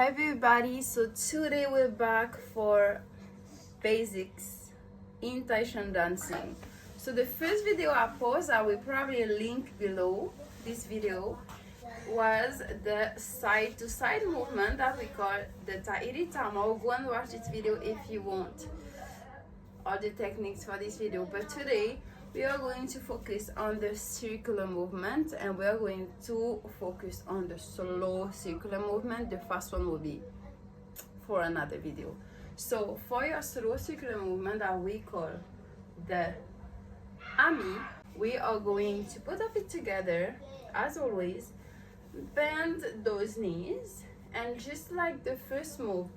Hi everybody, so today we're back for basics in Tahitian dancing. So the first video I posted, I will probably link below this video, was the side to side movement that we call the Tahitian. Or go and watch this video if you want all the techniques for this video. But today we are going to focus on the circular movement, and we are going to focus on the slow circular movement. The first one will be for another video. So for your slow circular movement that we call the ami, we are going to put our feet together as always, bend those knees, and just like the first move,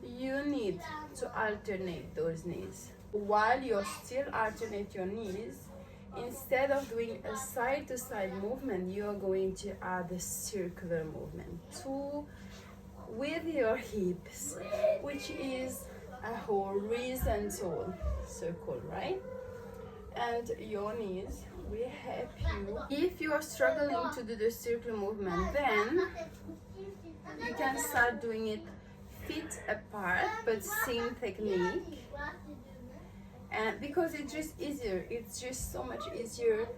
you need to alternate those knees. While you're still alternate your knees, instead of doing a side to side movement, you're going to add a circular movement with your hips, which is a horizontal circle, right? And your knees will help you. If you are struggling to do the circular movement, then you can start doing it feet apart, but same technique. And because it's just easier, it's just so much easier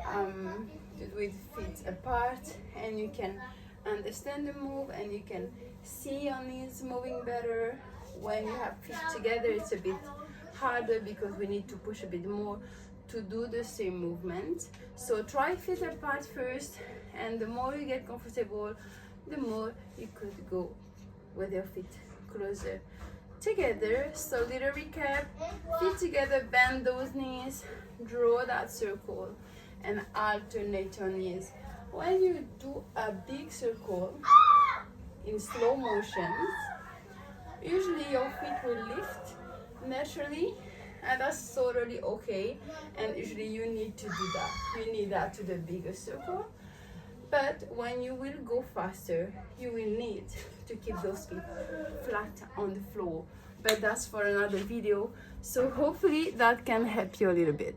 to do it feet apart, and you can understand the move and you can see your knees moving better. When you have feet together, it's a bit harder because we need to push a bit more to do the same movement. So try feet apart first, and the more you get comfortable, the more you could go with your feet closer together. So little recap: feet together, bend those knees, draw that circle, and alternate your knees. When you do a big circle in slow motion, usually your feet will lift naturally, and that's totally okay. And usually you need to do that. You need that to the bigger circle. But when you will go faster, you will need to keep those feet flat on the floor. But that's for another video. So hopefully that can help you a little bit.